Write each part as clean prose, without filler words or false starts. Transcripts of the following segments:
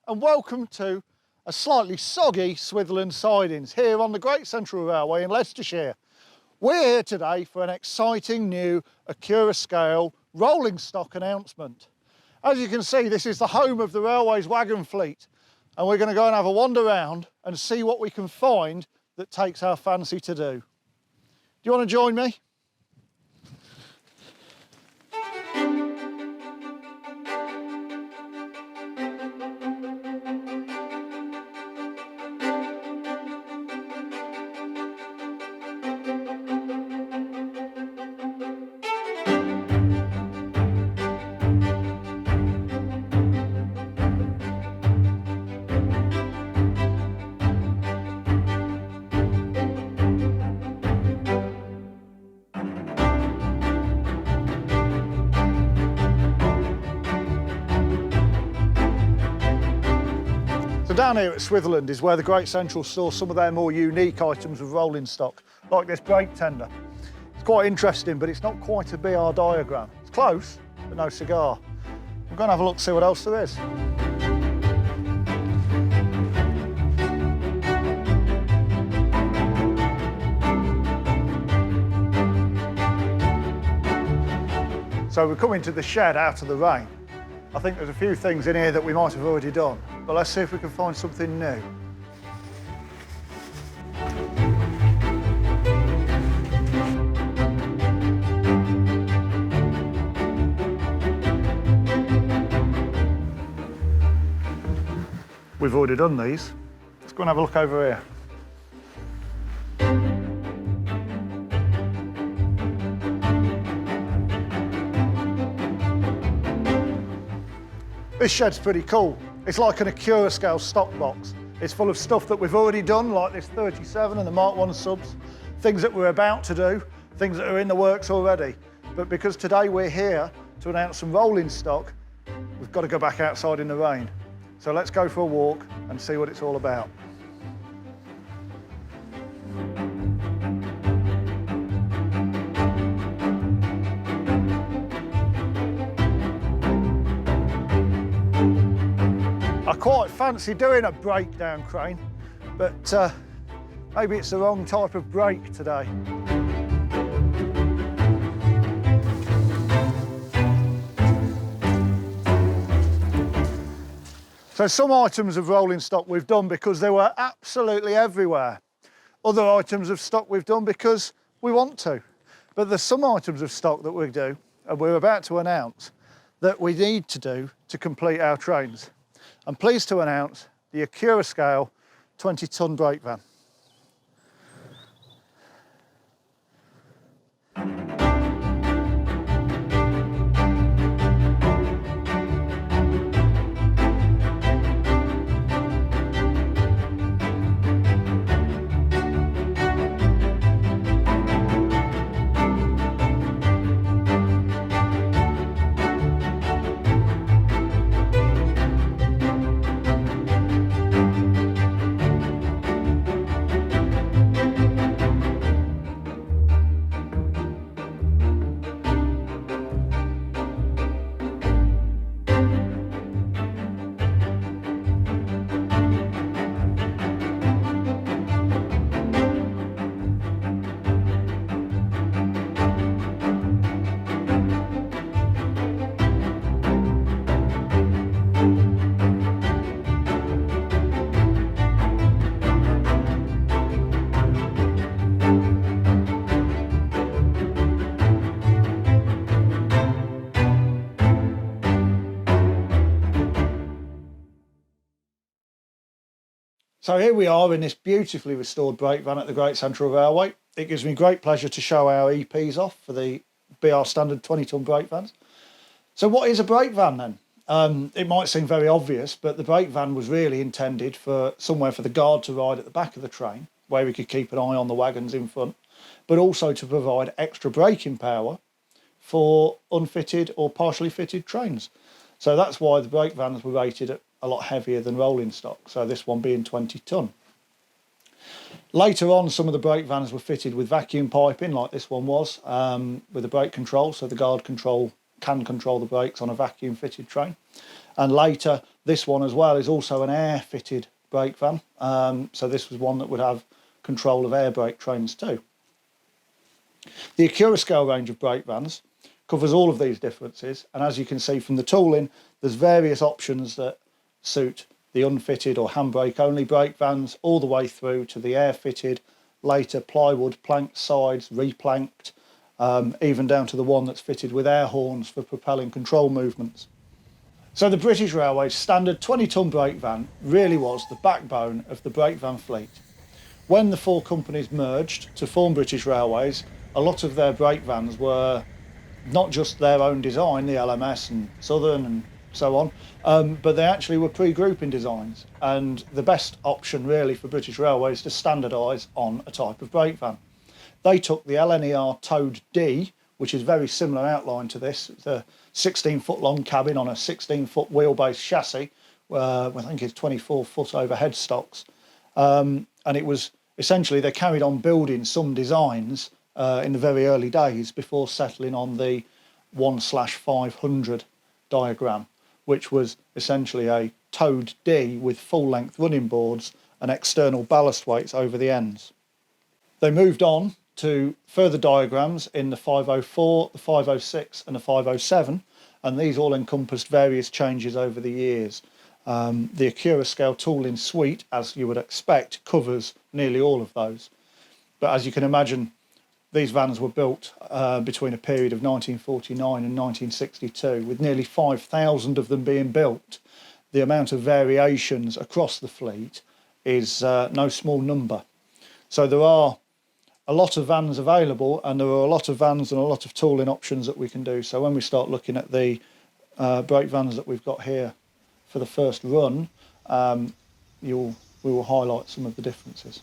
and welcome to a slightly soggy Swithland sidings here on the Great Central Railway in Leicestershire. We're here today for an exciting new Accurascale rolling stock announcement. As you can see, this is the home of the railway's wagon fleet, and we're going to go and have a wander around and see what we can find that takes our fancy to do. Do you want to join me? So down here at Swithland is where the Great Central stores some of their more unique items of rolling stock, like this brake tender. It's quite interesting, but it's not quite a BR diagram. It's close, but no cigar. I'm going to have a look, see what else there is. So we're coming to the shed out of the rain. I think there's a few things in here that we might have already done, but let's see if we can find something new. We've already done these. Let's go and have a look over here. This shed's pretty cool. It's like an Accurascale stock box. It's full of stuff that we've already done, like this 37 and the Mark 1 subs, things that we're about to do, things that are in the works already. But because today we're here to announce some rolling stock, we've got to go back outside in the rain. So let's go for a walk and see what it's all about. I quite fancy doing a breakdown crane, but maybe it's the wrong type of brake today. So some items of rolling stock we've done because they were absolutely everywhere. Other items of stock we've done because we want to. But there's some items of stock that we do, and we're about to announce, that we need to do to complete our trains. I'm pleased to announce the Accurascale 20-ton brake van. So here we are in this beautifully restored brake van at the Great Central Railway. It gives me great pleasure to show our EPs off for the BR standard 20-ton brake vans. So what is a brake van then? It might seem very obvious, but the brake van was really intended for somewhere for the guard to ride at the back of the train, where we could keep an eye on the wagons in front, but also to provide extra braking power for unfitted or partially fitted trains. So that's why the brake vans were rated at a lot heavier than rolling stock, so this one being 20 tonne. Later on, some of the brake vans were fitted with vacuum piping, like this one was, with a brake control, so the guard control can control the brakes on a vacuum fitted train. And later, this one as well is also an air fitted brake van. So this was one that would have control of air brake trains too. The Accurascale range of brake vans covers all of these differences, and as you can see from the tooling, there's various options that suit the unfitted or handbrake only brake vans all the way through to the air fitted, later plywood planked sides, replanked, even down to the one that's fitted with air horns for propelling control movements. So the British Railways standard 20-ton brake van really was the backbone of the brake van fleet. When the four companies merged to form British Railways, a lot of their brake vans were not just their own design, the LMS and Southern and so on, but they actually were pre-grouping designs. And the best option really for British Railways to standardise on a type of brake van. They took the LNER Toad D, which is very similar outline to this. It's a 16-foot long cabin on a 16-foot wheelbase chassis, I think it's 24-foot overhead stocks. And it was essentially, they carried on building some designs in the very early days before settling on the 1/500 diagram, which was essentially a Toad D with full-length running boards and external ballast weights over the ends. They moved on to further diagrams in the 504, the 506 and the 507, and these all encompassed various changes over the years. The Accurascale tooling suite, as you would expect, covers nearly all of those. But as you can imagine, these vans were built between a period of 1949 and 1962, with nearly 5,000 of them being built. The amount of variations across the fleet is no small number. So there are a lot of vans available, and there are a lot of vans and a lot of tooling options that we can do. So when we start looking at the brake vans that we've got here for the first run, we will highlight some of the differences.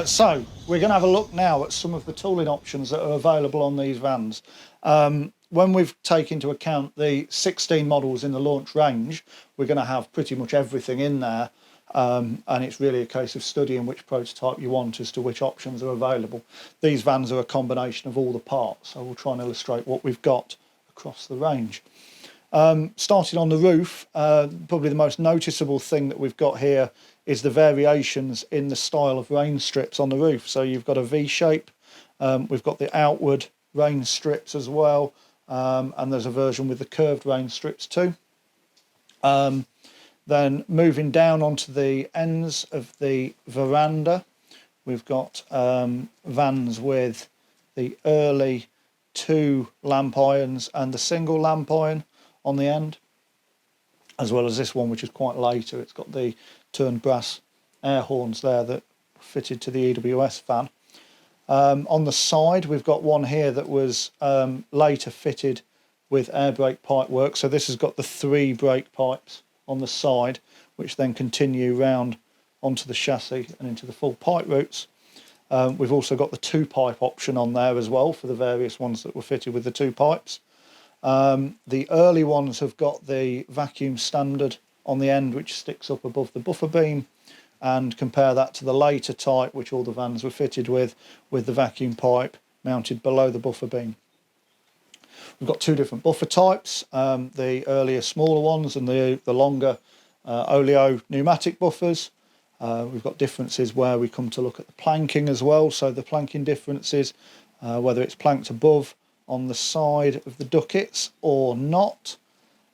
So we're going to have a look now at some of the tooling options that are available on these vans. When we've taken into account the 16 models in the launch range, we're going to have pretty much everything in there, and it's really a case of studying which prototype you want as to which options are available. These vans are a combination of all the parts, so we'll try and illustrate what we've got across the range. Starting on the roof, probably the most noticeable thing that we've got here is the variations in the style of rain strips on the roof. So you've got a V shape, we've got the outward rain strips as well, and there's a version with the curved rain strips too. Then moving down onto the ends of the veranda, we've got vans with the early 2 lamp irons and the single lamp iron on the end, as well as this one which is quite later. It's got the turned brass air horns there that fitted to the EWS van. On the side we've got one here that was later fitted with air brake pipe work. So this has got the 3 brake pipes on the side, which then continue round onto the chassis and into the full pipe routes. We've also got the 2 pipe option on there as well for the various ones that were fitted with the 2 pipes. The early ones have got the vacuum standard on the end, which sticks up above the buffer beam, and compare that to the later type, which all the vans were fitted with the vacuum pipe mounted below the buffer beam. We've got 2 different buffer types, the earlier smaller ones and the longer oleo pneumatic buffers. We've got differences where we come to look at the planking as well, so the planking differences, whether it's planked above on the side of the duckets or not.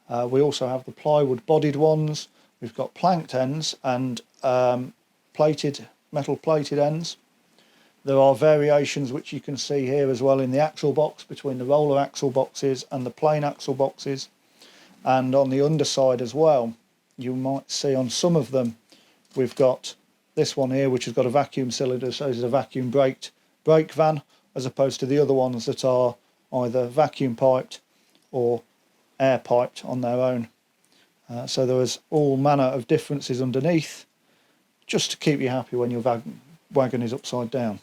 We also have the plywood bodied ones. We've got planked ends and metal plated ends. There are variations which you can see here as well in the axle box between the roller axle boxes and the plain axle boxes, and on the underside as well. You might see on some of them we've got this one here which has got a vacuum cylinder, so it's a vacuum brake van, as opposed to the other ones that are either vacuum piped or air piped on their own. So there is all manner of differences underneath, just to keep you happy when your wagon is upside down.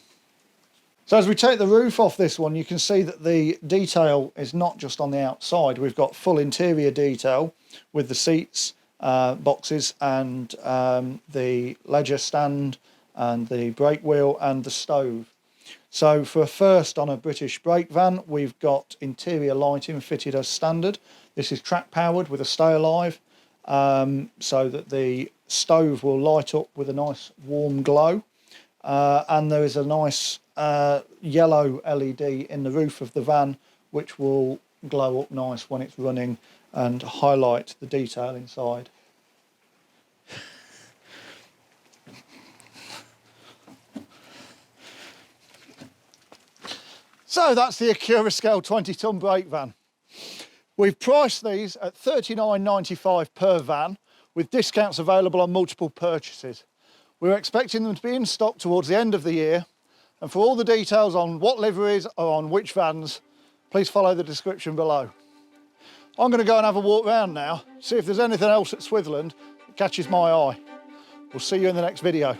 So as we take the roof off this one, you can see that the detail is not just on the outside. We've got full interior detail with the seats, boxes, and the ledger stand, and the brake wheel, and the stove. So for a first on a British brake van, we've got interior lighting fitted as standard. This is track powered with a stay alive, so that the stove will light up with a nice warm glow. And there is a nice yellow LED in the roof of the van, which will glow up nice when it's running and highlight the detail inside. So that's the Accurascale 20-ton brake van. We've priced these at $39.95 per van, with discounts available on multiple purchases. We're expecting them to be in stock towards the end of the year, and for all the details on what liveries are on which vans, please follow the description below. I'm going to go and have a walk round now, see if there's anything else at Swithland that catches my eye. We'll see you in the next video.